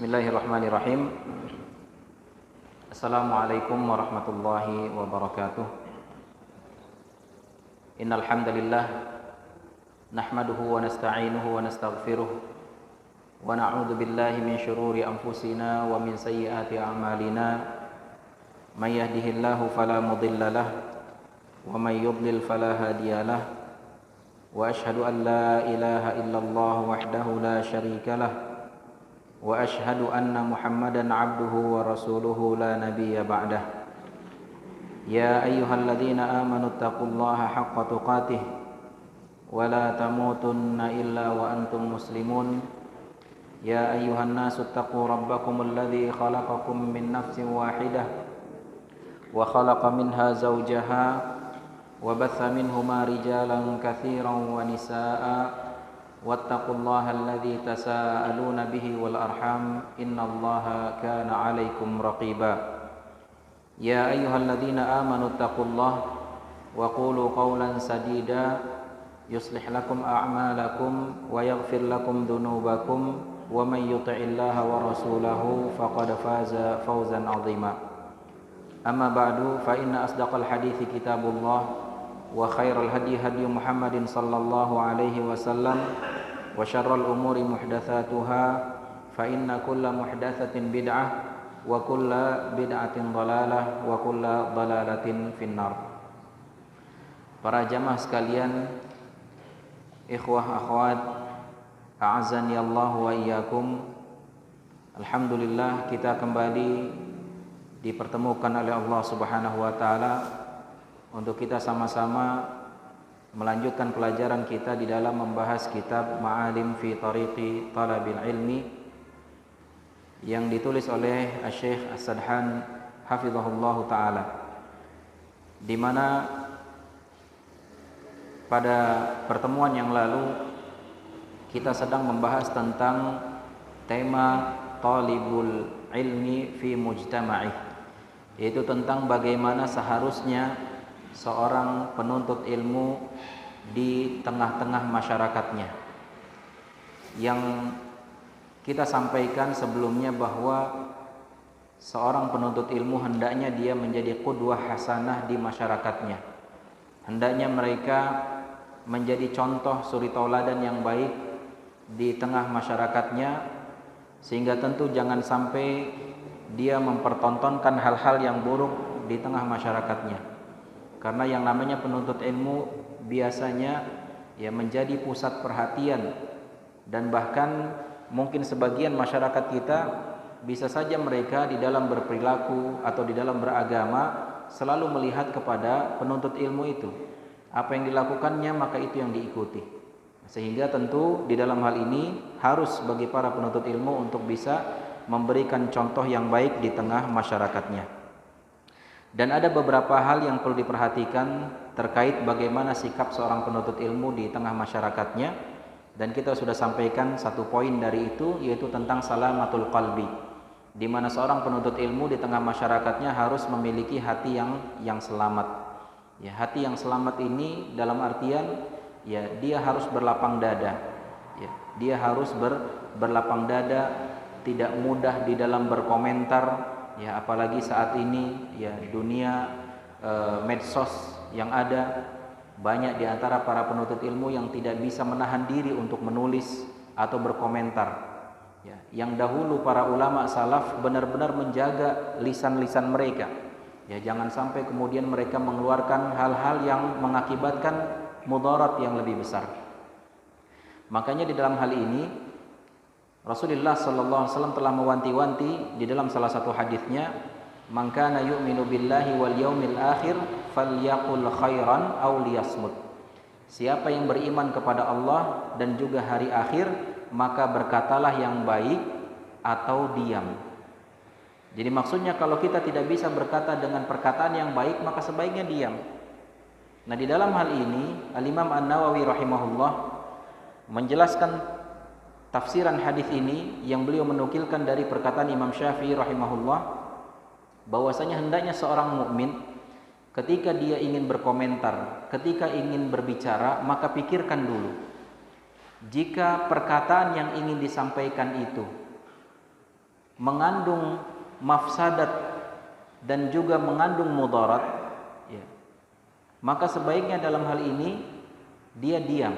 Bismillahirrahmanirrahim. Assalamualaikum warahmatullahi wabarakatuh. Innal hamdalillah nahmaduhu wa nasta'inuhu wa nastaghfiruh wa na'udzu billahi min shururi anfusina wa min sayyiati a'malina. May yahdihillahu fala mudilla lahu wa may yudlil fala hadiya lahu. Wa asyhadu an la ilaha illallah wahdahu la syarika lahu wa asyhadu anna Muhammadan abduhu wa rasuluhu la nabiyya ba'dah. Ya ayyuhalladzina amanu taqullaha haqqa tuqatih wa la tamutunna illa wa antum muslimun. Ya ayyuhan nasu taqu rabbakumul ladzi khalaqakum min nafsin wahidah wa khalaqa minha zawjaha wa batha minhuma rijalan katsiran wa nisaa'a wattaqullaha alladzi tasaaluna bihi wal arham innallaha kana 'alaikum raqiba. Ya ayyuhalladzina amanu taqullaha wa qulu qawlan sadida yuslih lakum a'malakum wa yaghfir lakum dhunubakum wa may yuti'illaha wa rasulahu faqad faza fawzan 'azima. Amma ba'du fa inna asdaqal hadithi kitabullah wa khairal hadi hadi Muhammadin sallallahu alaihi wasallam wa syarrul umuri muhdatsatuha fa inna kulla muhdatsatin bid'ah wa kulla bid'atin dhalalah wa kulla dhalalatin finnar. Para jamaah sekalian, ikhwah akhwat, a'azzani Allah wa iyyakum. Alhamdulillah kita kembali dipertemukan oleh Allah Subhanahu wa taala untuk kita sama-sama melanjutkan pelajaran kita di dalam membahas kitab Ma'alim fi Tariqi Talabil Ilmi yang ditulis oleh Syekh As-Sadhan hafizahullah taala, di mana pada pertemuan yang lalu kita sedang membahas tentang tema talibul ilmi fi mujtama'ih, yaitu tentang bagaimana seharusnya seorang penuntut ilmu di tengah-tengah masyarakatnya. Yang kita sampaikan sebelumnya bahwa seorang penuntut ilmu hendaknya dia menjadi qudwah hasanah di masyarakatnya. Hendaknya mereka menjadi contoh suri tauladan yang baik di tengah masyarakatnya, sehingga tentu jangan sampai dia mempertontonkan hal-hal yang buruk di tengah masyarakatnya. Karena yang namanya penuntut ilmu biasanya ya menjadi pusat perhatian, dan bahkan mungkin sebagian masyarakat kita bisa saja mereka di dalam berperilaku atau di dalam beragama selalu melihat kepada penuntut ilmu itu. Apa yang dilakukannya maka itu yang diikuti. Sehingga tentu di dalam hal ini harus bagi para penuntut ilmu untuk bisa memberikan contoh yang baik di tengah masyarakatnya. Dan ada beberapa hal yang perlu diperhatikan terkait bagaimana sikap seorang penuntut ilmu di tengah masyarakatnya, dan kita sudah sampaikan satu poin dari itu, yaitu tentang salamatul qalbi, di mana seorang penuntut ilmu di tengah masyarakatnya harus memiliki hati yang selamat. Ya, hati yang selamat ini dalam artian ya dia harus berlapang dada. Ya, dia harus berlapang dada, tidak mudah di dalam berkomentar. Ya, apalagi saat ini ya dunia medsos yang ada, banyak di antara para penuntut ilmu yang tidak bisa menahan diri untuk menulis atau berkomentar. Ya, yang dahulu para ulama salaf benar-benar menjaga lisan-lisan mereka. Ya, jangan sampai kemudian mereka mengeluarkan hal-hal yang mengakibatkan mudarat yang lebih besar. Makanya di dalam hal ini Rasulullah sallallahu alaihi wasallam telah mewanti-wanti di dalam salah satu hadisnya, "Man kana yu'minu billahi wal yaumil akhir falyaqul khairan aw liyasmut." Siapa yang beriman kepada Allah dan juga hari akhir, maka berkatalah yang baik atau diam. Jadi maksudnya kalau kita tidak bisa berkata dengan perkataan yang baik, maka sebaiknya diam. Nah, di dalam hal ini Al-Imam An-Nawawi rahimahullah menjelaskan tafsiran hadis ini yang beliau menukilkan dari perkataan Imam Syafi'i rahimahullah, bahwasanya hendaknya seorang mukmin ketika dia ingin berkomentar, ketika ingin berbicara, maka pikirkan dulu jika perkataan yang ingin disampaikan itu mengandung mafsadat dan juga mengandung mudarat, ya, maka sebaiknya dalam hal ini dia diam.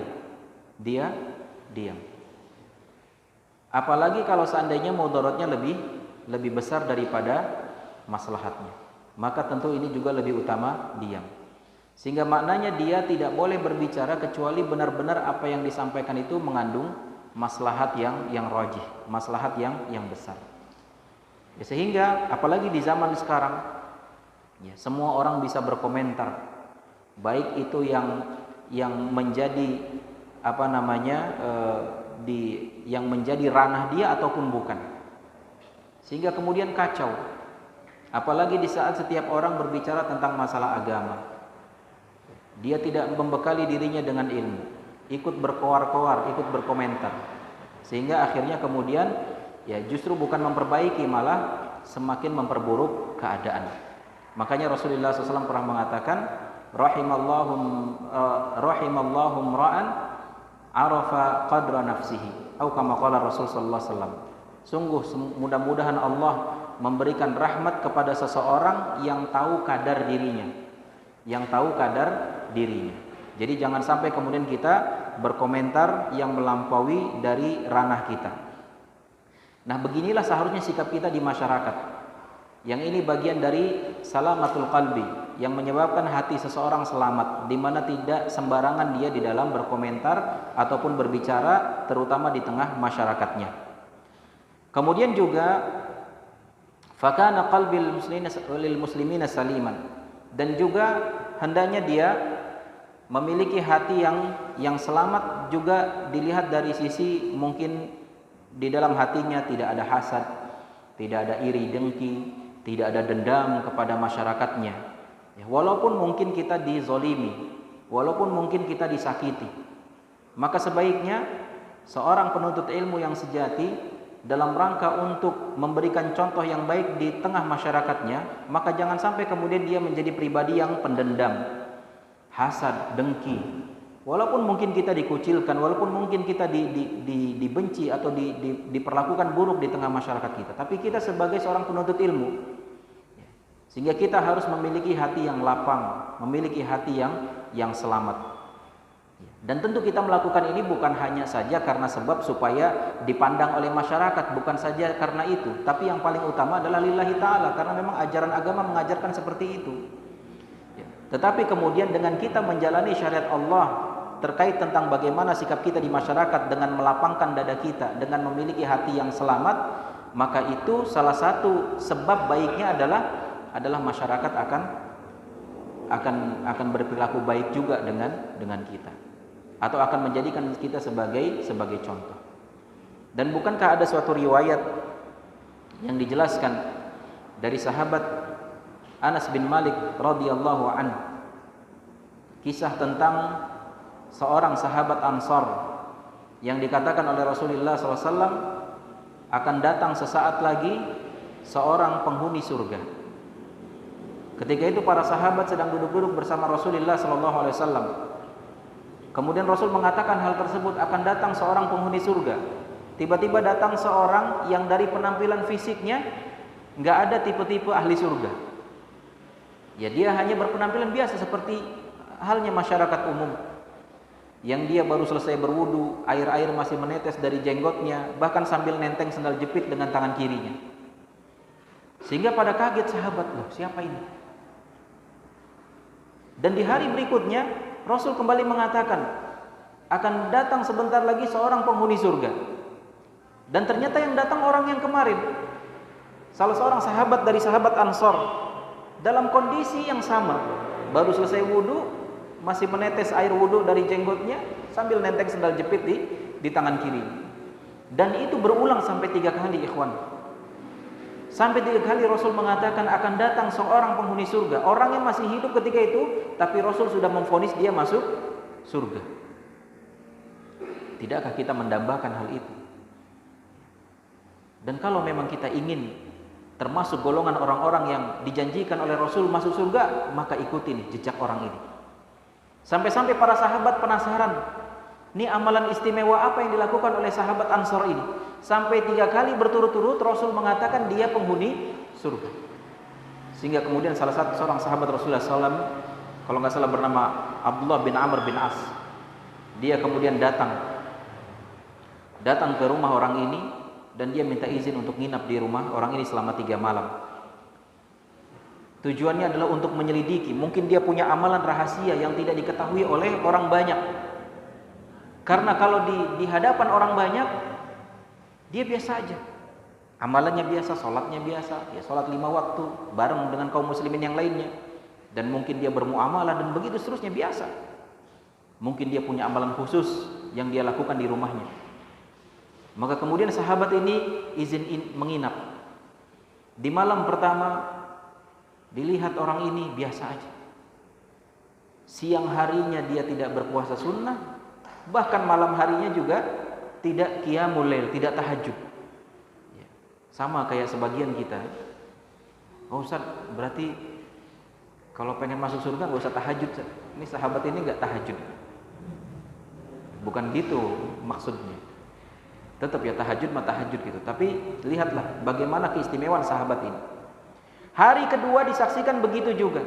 Apalagi kalau seandainya mudaratnya lebih besar daripada maslahatnya, maka tentu ini juga lebih utama diam. Sehingga maknanya dia tidak boleh berbicara kecuali benar-benar apa yang disampaikan itu mengandung maslahat yang rajih, maslahat yang besar. Ya, sehingga apalagi di zaman sekarang, ya, semua orang bisa berkomentar, baik itu yang menjadi yang menjadi ranah dia ataupun bukan, sehingga kemudian kacau. Apalagi di saat setiap orang berbicara tentang masalah agama, dia tidak membekali dirinya dengan ilmu, ikut berkoar-koar, ikut berkomentar, sehingga akhirnya kemudian ya justru bukan memperbaiki, malah semakin memperburuk keadaan. Makanya Rasulullah SAW pernah mengatakan, rahimallahu ra'an arafa qadra nafsihi, atau kama qala Rasul sallallahu alaihi wasallam. Sungguh mudah-mudahan Allah memberikan rahmat kepada seseorang yang tahu kadar dirinya, Jadi jangan sampai kemudian kita berkomentar yang melampaui dari ranah kita. Nah, beginilah seharusnya sikap kita di masyarakat. Yang ini bagian dari salamatul qalbi, yang menyebabkan hati seseorang selamat, di mana tidak sembarangan dia di dalam berkomentar ataupun berbicara, terutama di tengah masyarakatnya. Kemudian juga fakana qalbil muslimina saliman, dan juga hendaknya dia memiliki hati yang selamat juga dilihat dari sisi mungkin di dalam hatinya tidak ada hasad, tidak ada iri dengki, tidak ada dendam kepada masyarakatnya. Ya, walaupun mungkin kita dizolimi, walaupun mungkin kita disakiti, maka sebaiknya seorang penuntut ilmu yang sejati dalam rangka untuk memberikan contoh yang baik di tengah masyarakatnya, maka jangan sampai kemudian dia menjadi pribadi yang pendendam, hasad, dengki. Walaupun mungkin kita dikucilkan, walaupun mungkin kita dibenci atau diperlakukan buruk di tengah masyarakat kita, tapi kita sebagai seorang penuntut ilmu, sehingga kita harus memiliki hati yang lapang, memiliki hati yang selamat. Dan tentu kita melakukan ini bukan hanya saja karena sebab supaya dipandang oleh masyarakat, bukan saja karena itu, tapi yang paling utama adalah lillahi ta'ala, karena memang ajaran agama mengajarkan seperti itu. Tetapi kemudian dengan kita menjalani syariat Allah terkait tentang bagaimana sikap kita di masyarakat dengan melapangkan dada kita, dengan memiliki hati yang selamat, maka itu salah satu sebab baiknya adalah masyarakat akan berperilaku baik juga dengan kita, atau akan menjadikan kita sebagai contoh. Dan bukankah ada suatu riwayat yang dijelaskan dari sahabat Anas bin Malik radhiyallahu anhu, kisah tentang seorang sahabat Ansar yang dikatakan oleh Rasulullah SAW akan datang sesaat lagi seorang penghuni surga. Ketika itu para sahabat sedang duduk-duduk bersama Rasulullah SAW. Kemudian Rasul mengatakan hal tersebut, akan datang seorang penghuni surga. Tiba-tiba datang seorang yang dari penampilan fisiknya nggak ada tipe-tipe ahli surga. Ya, dia hanya berpenampilan biasa seperti halnya masyarakat umum, yang dia baru selesai berwudu, air-air masih menetes dari jenggotnya, bahkan sambil nenteng sendal jepit dengan tangan kirinya. Sehingga pada kaget sahabat, loh siapa ini? Dan di hari berikutnya Rasul kembali mengatakan akan datang sebentar lagi seorang penghuni surga. Dan ternyata yang datang orang yang kemarin, salah seorang sahabat dari sahabat Ansar, dalam kondisi yang sama, baru selesai wudu, masih menetes air wudu dari jenggotnya sambil nenteng sendal jepit di tangan kiri. Dan itu berulang sampai 3 kali, ikhwan. Sampai 3 kali Rasul mengatakan akan datang seorang penghuni surga. Orangnya masih hidup ketika itu, tapi Rasul sudah memvonis dia masuk surga. Tidakkah kita mendambakan hal itu? Dan kalau memang kita ingin termasuk golongan orang-orang yang dijanjikan oleh Rasul masuk surga, maka ikuti nih jejak orang ini. Sampai-sampai para sahabat penasaran, Ini amalan istimewa apa yang dilakukan oleh sahabat Ansor ini? Sampai 3 kali berturut-turut Rasul mengatakan dia penghuni surga. Sehingga kemudian salah satu seorang sahabat Rasulullah SAW, kalau nggak salah bernama Abdullah bin Amr bin As, dia kemudian datang ke rumah orang ini dan dia minta izin untuk nginap di rumah orang ini selama 3 malam. Tujuannya adalah untuk menyelidiki, mungkin dia punya amalan rahasia yang tidak diketahui oleh orang banyak. Karena kalau di hadapan orang banyak, dia biasa aja, amalannya biasa, sholatnya biasa, ya sholat 5 waktu bareng dengan kaum muslimin yang lainnya, dan mungkin dia bermuamalah dan begitu seterusnya biasa. Mungkin dia punya amalan khusus yang dia lakukan di rumahnya. Maka kemudian sahabat ini izin menginap. Di malam pertama dilihat orang ini biasa aja. Siang harinya dia tidak berpuasa sunnah, bahkan malam harinya juga tidak qiyamul lail, tidak tahajud. Ya, sama kayak sebagian kita. Oh Ustaz, berarti kalau pengen masuk surga nggak usah tahajud. Ini sahabat ini nggak tahajud. Bukan gitu maksudnya. Tetap ya tahajud mah tahajud gitu. Tapi lihatlah bagaimana keistimewaan sahabat ini. Hari kedua disaksikan begitu juga.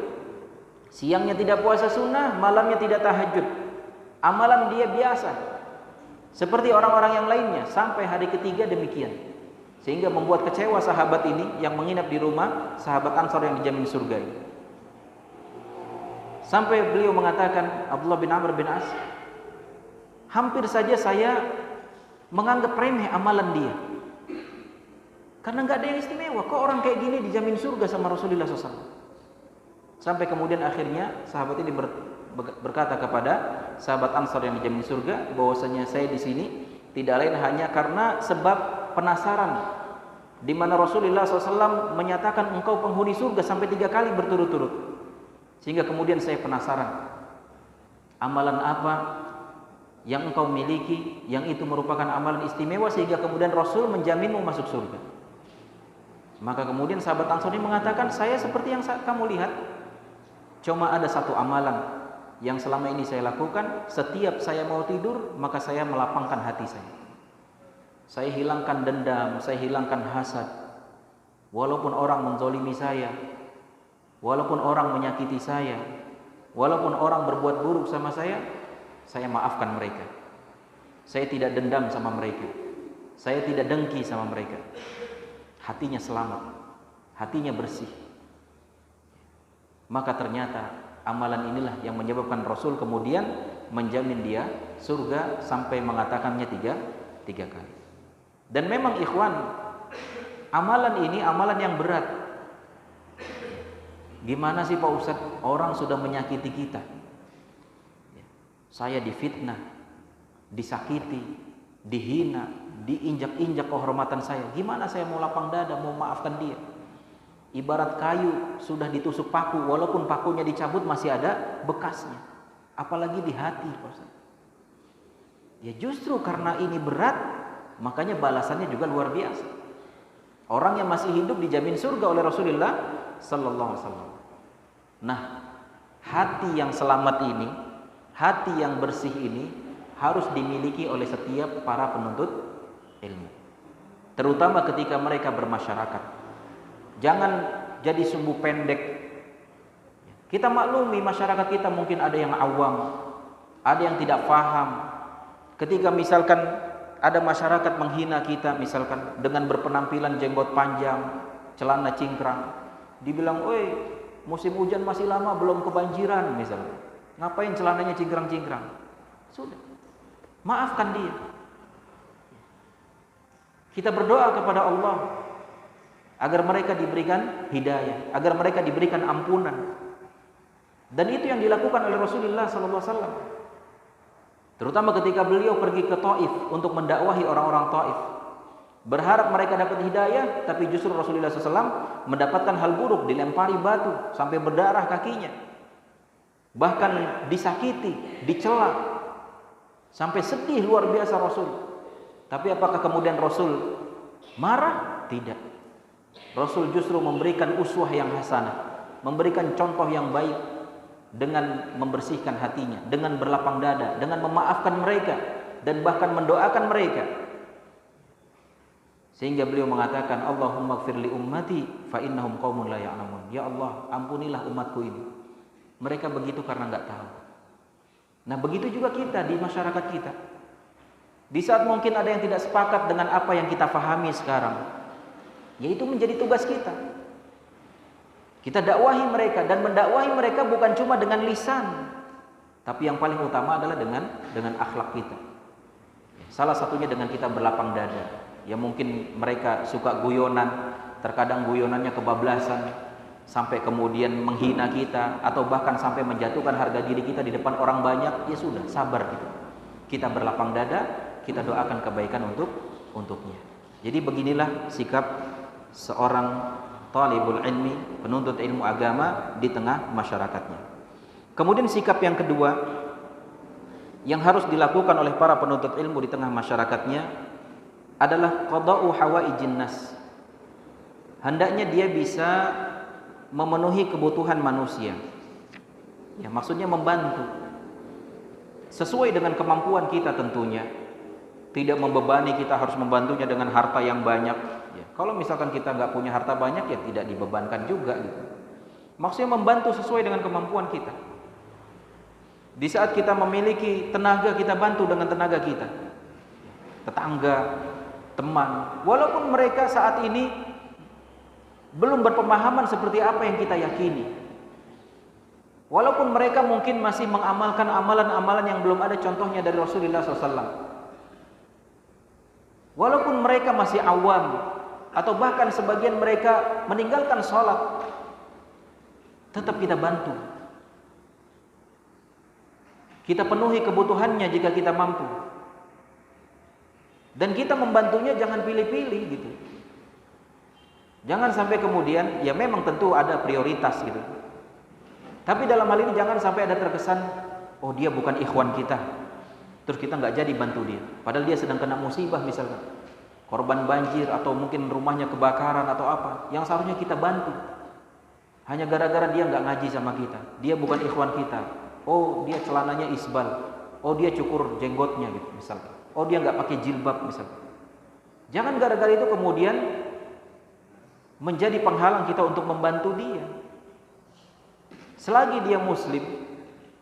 Siangnya tidak puasa sunnah, malamnya tidak tahajud. Amalan dia biasa, seperti orang-orang yang lainnya. Sampai hari ketiga demikian. Sehingga membuat kecewa sahabat ini yang menginap di rumah sahabat Ansor yang dijamin surga ini. Sampai beliau mengatakan, Abdullah bin Amr bin As, hampir saja saya menganggap remeh amalan dia. Karena nggak ada yang istimewa. Kok orang kayak gini dijamin surga sama Rasulullah SAW? Sampai kemudian akhirnya sahabat ini berkata kepada sahabat Ansar yang dijamin surga, bahwasanya saya di sini tidak lain hanya karena sebab penasaran, di mana Rasulullah SAW menyatakan engkau penghuni surga sampai 3 kali berturut-turut. Sehingga kemudian saya penasaran, amalan apa yang engkau miliki yang itu merupakan amalan istimewa sehingga kemudian Rasul menjaminmu masuk surga. Maka kemudian sahabat Ansor ini mengatakan, saya seperti yang kamu lihat, cuma ada satu amalan yang selama ini saya lakukan. Setiap saya mau tidur, maka saya melapangkan hati saya. Saya hilangkan dendam, saya hilangkan hasad. Walaupun orang menzolimi saya, walaupun orang menyakiti saya, walaupun orang berbuat buruk sama saya maafkan mereka. Saya tidak dendam sama mereka, saya tidak dengki sama mereka. Hatinya selamat, hatinya bersih. Maka ternyata amalan inilah yang menyebabkan Rasul kemudian menjamin dia surga sampai mengatakannya tiga kali. Dan memang ikhwan, amalan ini amalan yang berat. Gimana sih Pak Ustadz, orang sudah menyakiti kita, saya difitnah, disakiti, dihina, diinjak-injak kehormatan saya. Gimana saya mau lapang dada, mau maafkan dia? Ibarat kayu sudah ditusuk paku, walaupun pakunya dicabut masih ada bekasnya. Apalagi di hati, Pak Ustaz. Ya justru karena ini berat, makanya balasannya juga luar biasa. Orang yang masih hidup dijamin surga oleh Rasulullah sallallahu alaihi wasallam. Nah, hati yang selamat ini, hati yang bersih ini harus dimiliki oleh setiap para penuntut ilmu, terutama ketika mereka bermasyarakat. Jangan jadi sumbu pendek. Kita maklumi masyarakat kita mungkin ada yang awam, ada yang tidak paham. Ketika misalkan ada masyarakat menghina kita, misalkan dengan berpenampilan jenggot panjang, celana cingkrang, dibilang, "Oi, musim hujan masih lama, belum kebanjiran," misalnya. Ngapain celananya cingkrang-cingkrang? Sudah, maafkan dia. Kita berdoa kepada Allah agar mereka diberikan hidayah, agar mereka diberikan ampunan. Dan itu yang dilakukan oleh Rasulullah SAW. Terutama ketika beliau pergi ke Taif untuk mendakwahi orang-orang Taif, berharap mereka dapat hidayah, tapi justru Rasulullah SAW mendapatkan hal buruk, dilempari batu sampai berdarah kakinya, bahkan disakiti, dicela, sampai sedih luar biasa Rasul. Tapi apakah kemudian Rasul marah? Tidak. Rasul justru memberikan uswah yang hasanah, memberikan contoh yang baik. dengan membersihkan hatinya, dengan berlapang dada, dengan memaafkan mereka dan bahkan mendoakan mereka. Sehingga beliau mengatakan, Allahumma ighfir li ummati fa innahum qaumun la ya'lamun. Ya Allah, ampunilah umatku ini. Mereka begitu karena enggak tahu. Nah, begitu juga kita di masyarakat kita. Di saat mungkin ada yang tidak sepakat dengan apa yang kita fahami sekarang, yaitu menjadi tugas kita. Kita dakwahi mereka, dan mendakwahi mereka bukan cuma dengan lisan, tapi yang paling utama adalah dengan akhlak kita. Salah satunya dengan kita berlapang dada. Ya mungkin mereka suka guyonan, terkadang guyonannya kebablasan, sampai kemudian menghina kita, atau bahkan sampai menjatuhkan harga diri kita di depan orang banyak. Ya sudah, sabar gitu. Kita berlapang dada, kita doakan kebaikan untuknya. Jadi beginilah sikap seorang talibul ilmi, penuntut ilmu agama di tengah masyarakatnya. Kemudian sikap yang kedua yang harus dilakukan oleh para penuntut ilmu di tengah masyarakatnya adalah qada'u hawaijin nas. Hendaknya dia bisa memenuhi kebutuhan manusia. Ya, maksudnya membantu sesuai dengan kemampuan kita tentunya. Tidak membebani kita harus membantunya dengan harta yang banyak. Ya, kalau misalkan kita nggak punya harta banyak, ya tidak dibebankan juga gitu. Maksudnya membantu sesuai dengan kemampuan kita. Di saat kita memiliki tenaga, kita bantu dengan tenaga kita. Tetangga, teman, walaupun mereka saat ini belum berpemahaman seperti apa yang kita yakini, walaupun mereka mungkin masih mengamalkan amalan-amalan yang belum ada contohnya dari Rasulullah SAW, walaupun mereka masih awam, atau bahkan sebagian mereka meninggalkan sholat, tetap kita bantu. Kita penuhi kebutuhannya jika kita mampu. Dan kita membantunya jangan pilih-pilih gitu. Jangan sampai kemudian, ya memang tentu ada prioritas gitu. Tapi dalam hal ini jangan sampai ada terkesan, oh dia bukan ikhwan kita, terus kita nggak jadi bantu dia. Padahal dia sedang kena musibah misalkan, korban banjir atau mungkin rumahnya kebakaran atau apa, yang seharusnya kita bantu. Hanya gara-gara dia nggak ngaji sama kita, dia bukan ikhwan kita. Oh dia celananya isbal, oh dia cukur jenggotnya gitu misalkan. Oh dia nggak pakai jilbab misalnya. Jangan gara-gara itu kemudian menjadi penghalang kita untuk membantu dia. Selagi dia muslim,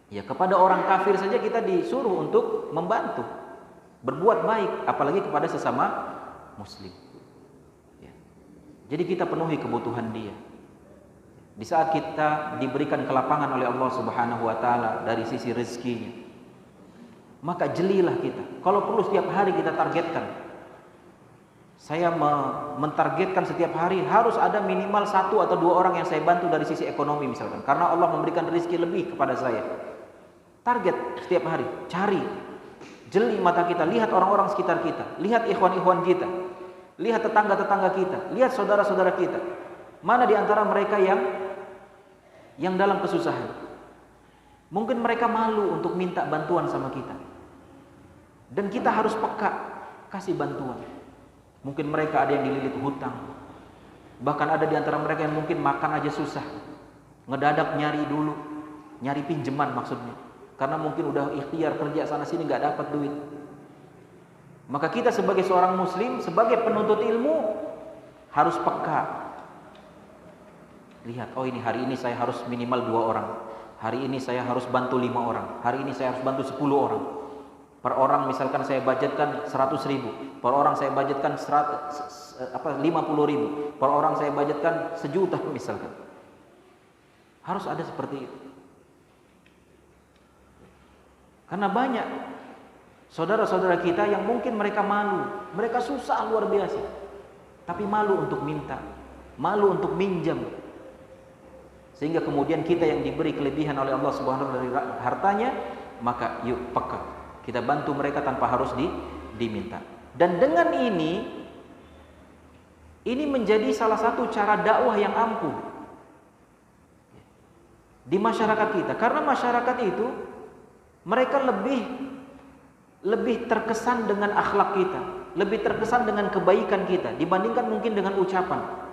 ya kepada orang kafir saja kita disuruh untuk membantu, berbuat baik, apalagi kepada sesama muslim. Ya. Jadi kita penuhi kebutuhan dia. Di saat kita diberikan kelapangan oleh Allah Subhanahu wa taala dari sisi rezekinya, maka jelilah kita. Kalau perlu setiap hari kita targetkan. Saya mentargetkan setiap hari harus ada minimal 1 atau 2 orang yang saya bantu dari sisi ekonomi misalkan. Karena Allah memberikan rezeki lebih kepada saya. Target setiap hari, cari. Jeli mata kita, lihat orang-orang sekitar kita, lihat ikhwan-ikhwan kita, lihat tetangga-tetangga kita, lihat saudara-saudara kita. Mana di antara mereka yang dalam kesusahan? Mungkin mereka malu untuk minta bantuan sama kita. Dan kita harus peka kasih bantuan. Mungkin mereka ada yang dililit hutang. Bahkan ada di antara mereka yang mungkin makan aja susah. Ngedadak nyari dulu, nyari pinjaman maksudnya. Karena mungkin udah ikhtiar kerja sana sini nggak dapat duit. Maka kita sebagai seorang muslim, sebagai penuntut ilmu harus peka. Lihat, oh ini hari ini saya harus minimal 2 orang. Hari ini saya harus bantu 5 orang. Hari ini saya harus bantu 10 orang. Per orang misalkan saya budgetkan 100.000. Per orang saya budgetkan 50.000. Per orang saya budgetkan 1 juta misalkan. Harus ada seperti itu. Karena banyak saudara-saudara kita yang mungkin mereka malu. Mereka susah luar biasa. Tapi malu untuk minta. Malu untuk minjam. Sehingga kemudian kita yang diberi kelebihan oleh Allah Subhanahu wa taala dari hartanya, maka yuk peka. Kita bantu mereka tanpa harus diminta. Dan dengan ini menjadi salah satu cara dakwah yang ampuh di masyarakat kita. Karena masyarakat itu mereka lebih terkesan dengan akhlak kita, lebih terkesan dengan kebaikan kita dibandingkan mungkin dengan ucapan.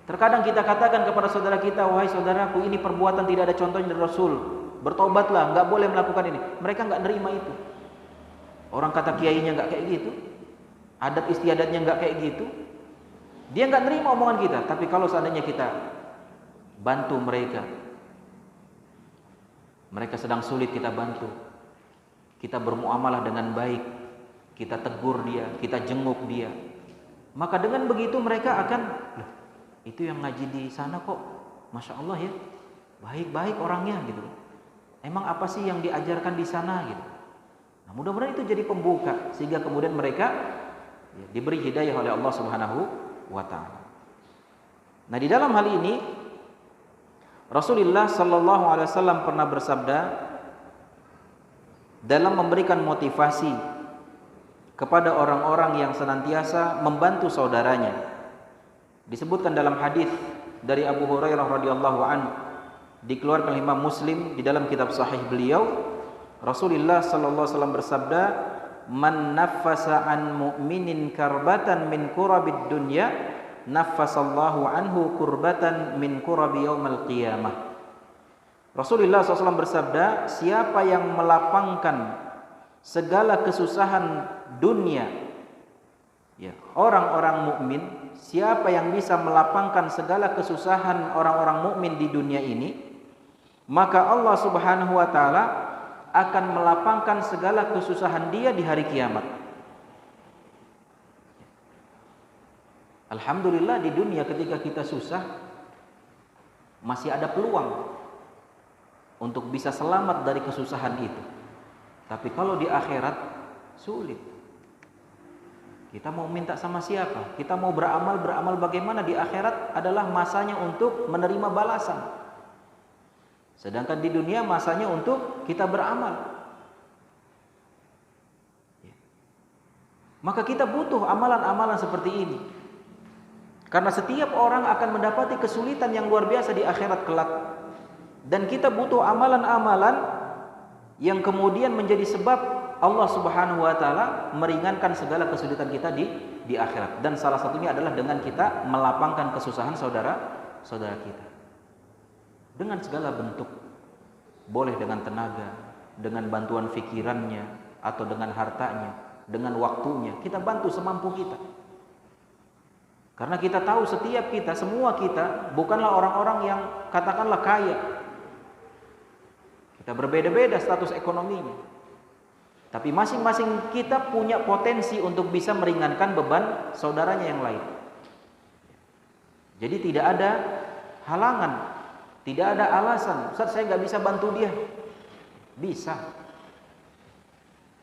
Terkadang kita katakan kepada saudara kita, wahai saudaraku, ini perbuatan tidak ada contohnya dari Rasul. Bertobatlah, nggak boleh melakukan ini. Mereka nggak nerima itu. Orang kata kiainya nggak kayak gitu, adat istiadatnya nggak kayak gitu. Dia nggak nerima omongan kita. Tapi kalau seandainya kita bantu mereka, mereka sedang sulit, kita bantu. Kita bermuamalah dengan baik, kita tegur dia, kita jenguk dia. Maka dengan begitu mereka akan, loh, itu yang ngaji di sana kok, masya Allah ya, baik-baik orangnya gitu. Emang apa sih yang diajarkan di sana gitu. Nah, mudah-mudahan itu jadi pembuka sehingga kemudian mereka ya, diberi hidayah oleh Allah Subhanahu wa taala. Nah, di dalam hal ini Rasulullah sallallahu alaihi wasallam pernah bersabda dalam memberikan motivasi kepada orang-orang yang senantiasa membantu saudaranya. Disebutkan dalam hadis dari Abu Hurairah radhiyallahu anhu, dikeluarkan oleh Imam Muslim di dalam kitab sahih beliau, Rasulullah sallallahu alaihi wasallam bersabda, "Man naffasa an mu'minin karbatan min kurabid dunya, naffasallahu anhu kurbatan min kurabi yaumil qiyamah." Rasulullah SAW bersabda, siapa yang melapangkan segala kesusahan dunia, ya, orang-orang mukmin, siapa yang bisa melapangkan segala kesusahan orang-orang mukmin di dunia ini, maka Allah Subhanahu wa taala akan melapangkan segala kesusahan dia di hari kiamat. Alhamdulillah di dunia ketika kita susah masih ada peluang untuk bisa selamat dari kesusahan itu. Tapi kalau di akhirat sulit. Kita mau minta sama siapa? Kita mau beramal bagaimana? Di akhirat adalah masanya untuk menerima balasan. Sedangkan di dunia masanya untuk kita beramal. Maka kita butuh amalan-amalan seperti ini. Karena setiap orang akan mendapati kesulitan yang luar biasa di akhirat kelak. Dan kita butuh amalan-amalan yang kemudian menjadi sebab Allah Subhanahu wa taala meringankan segala kesulitan kita di akhirat. Dan salah satunya adalah dengan kita melapangkan kesusahan saudara kita. Dengan segala bentuk. Boleh dengan tenaga, dengan bantuan fikirannya, atau dengan hartanya, dengan waktunya. Kita bantu semampu kita. Karena kita tahu setiap kita, semua kita bukanlah orang-orang yang katakanlah kaya. Kita berbeda-beda status ekonominya. Tapi masing-masing kita punya potensi untuk bisa meringankan beban saudaranya yang lain. Jadi tidak ada halangan, tidak ada alasan. Ustaz, saya nggak bisa bantu dia. Bisa.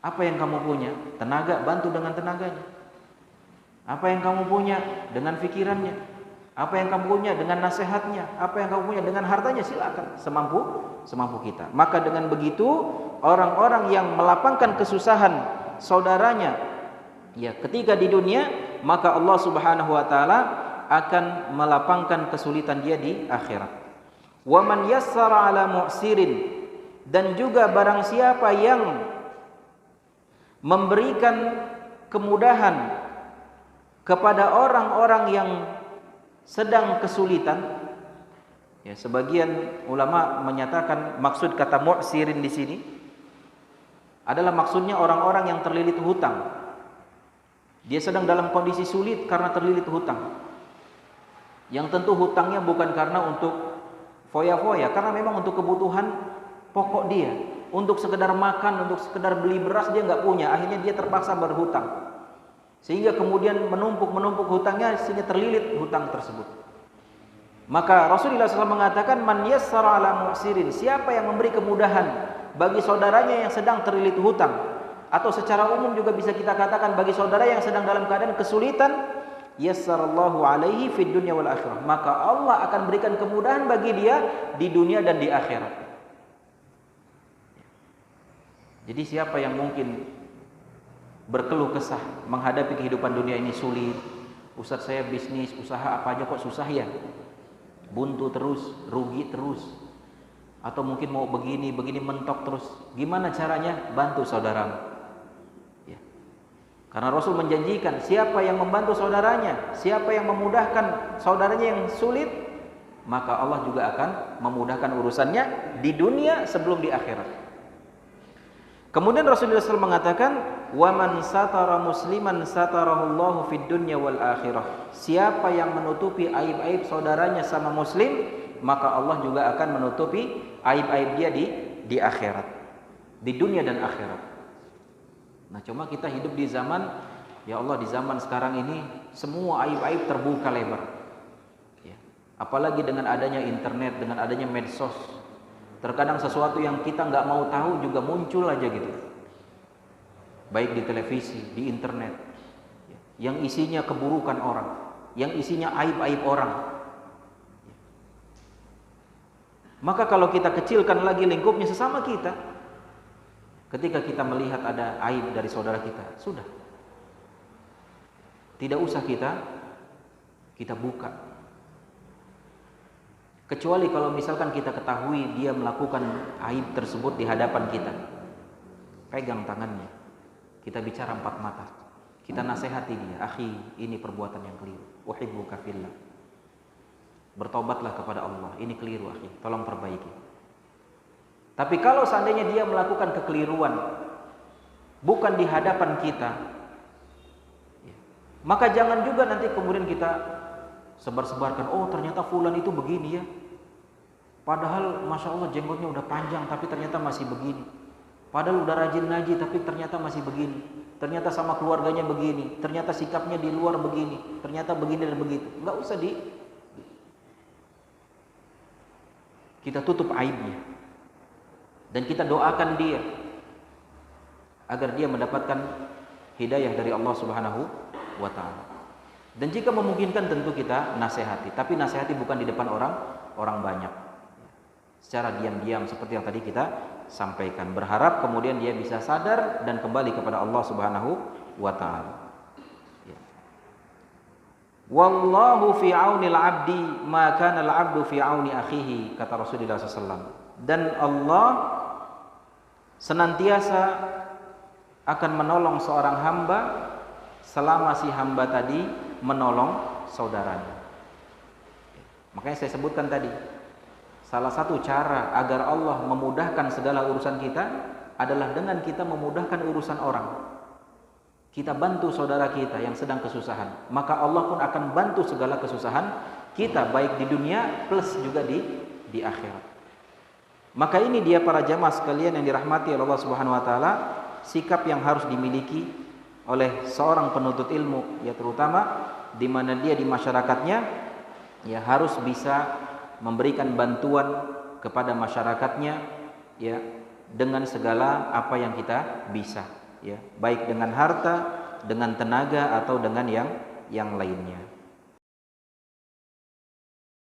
Apa yang kamu punya? Tenaga, bantu dengan tenaganya. Apa yang kamu punya? Dengan pikirannya. Apa yang kamu punya? Dengan nasihatnya. Apa yang kamu punya? Dengan hartanya, silakan. Semampu kita. Maka dengan begitu orang-orang yang melapangkan kesusahan saudaranya ya ketika di dunia, maka Allah Subhanahu wa taala akan melapangkan kesulitan dia di akhirat. Wa man yassara ala mu'sirin, dan juga barang siapa yang memberikan kemudahan kepada orang-orang yang sedang kesulitan. Ya, sebagian ulama menyatakan maksud kata mu'sirin di sini adalah maksudnya orang-orang yang terlilit hutang. Dia sedang dalam kondisi sulit karena terlilit hutang. Yang tentu hutangnya bukan karena untuk foya-foya, karena memang untuk kebutuhan pokok dia. Untuk sekedar makan, untuk sekedar beli beras dia nggak punya, akhirnya dia terpaksa berhutang. Sehingga kemudian menumpuk hutangnya sehingga terlilit hutang tersebut. Maka Rasulullah SAW mengatakan, man yassara ala mu'sirin, siapa yang memberi kemudahan bagi saudaranya yang sedang terlilit hutang, atau secara umum juga bisa kita katakan bagi saudara yang sedang dalam keadaan kesulitan, yassarallahu alaihi fid dunya wal akhirah, maka Allah akan berikan kemudahan bagi dia di dunia dan di akhirat. Jadi siapa yang mungkin berkeluh kesah menghadapi kehidupan dunia ini sulit, Ustaz saya bisnis, usaha apa aja kok susah ya, buntu terus, rugi terus, atau mungkin mau begini mentok terus, gimana caranya? Bantu saudaramu ya. Karena Rasul menjanjikan siapa yang membantu saudaranya, siapa yang memudahkan saudaranya yang sulit, maka Allah juga akan memudahkan urusannya di dunia sebelum di akhirat. Kemudian Rasulullah SAW mengatakan, "Waman satara musliman satarahullahu fid dunya wal akhirah." Siapa yang menutupi aib-aib saudaranya sama muslim, maka Allah juga akan menutupi aib-aib dia di akhirat, di dunia dan akhirat. Nah, cuma kita hidup di zaman, ya Allah, di zaman sekarang ini semua aib-aib terbuka lebar. Ya. Apalagi dengan adanya internet, dengan adanya medsos. Terkadang sesuatu yang kita nggak mau tahu juga muncul aja gitu. Baik di televisi, di internet. Ya. Yang isinya keburukan orang, yang isinya aib-aib orang. Ya. Maka kalau kita kecilkan lagi lingkupnya sesama kita, ketika kita melihat ada aib dari saudara kita, sudah. Tidak usah kita buka. Kecuali kalau misalkan kita ketahui dia melakukan aib tersebut di hadapan kita. Pegang tangannya. Kita bicara empat mata. Kita nasihati dia, "Akhi, ini perbuatan yang keliru. Uhibbuka fillah. Bertobatlah kepada Allah. Ini keliru, akhi. Tolong perbaiki." Tapi kalau seandainya dia melakukan kekeliruan bukan di hadapan kita, maka jangan juga nanti kemudian kita sebar-sebarkan, "Oh, ternyata fulan itu begini ya. Padahal Masya Allah jenggotnya udah panjang tapi ternyata masih begini. Padahal udah rajin ngaji tapi ternyata masih begini. Ternyata sama keluarganya begini. Ternyata sikapnya di luar begini. Ternyata begini dan begitu." Enggak usah kita tutup aibnya. Dan kita doakan dia agar dia mendapatkan hidayah dari Allah Subhanahu wa taala. Dan jika memungkinkan tentu kita nasihati, tapi nasihati bukan di depan orang banyak. Secara diam-diam seperti yang tadi kita sampaikan, berharap kemudian dia bisa sadar dan kembali kepada Allah Subhanahu wa taala. Ya. Wallahu fi aunil 'abdi ma kana al-'abdu fi auni akhihi, kata Rasulullah SAW. Dan Allah senantiasa akan menolong seorang hamba selama si hamba tadi menolong saudaranya. Makanya saya sebutkan tadi, salah satu cara agar Allah memudahkan segala urusan kita adalah dengan kita memudahkan urusan orang. Kita bantu saudara kita yang sedang kesusahan, maka Allah pun akan bantu segala kesusahan kita, baik di dunia plus juga di akhirat. Maka ini dia para jamaah sekalian yang dirahmati oleh Allah Subhanahu wa taala, sikap yang harus dimiliki oleh seorang penuntut ilmu, ya terutama di mana dia di masyarakatnya, ya harus bisa memberikan bantuan kepada masyarakatnya, ya dengan segala apa yang kita bisa, ya baik dengan harta, dengan tenaga atau dengan yang lainnya.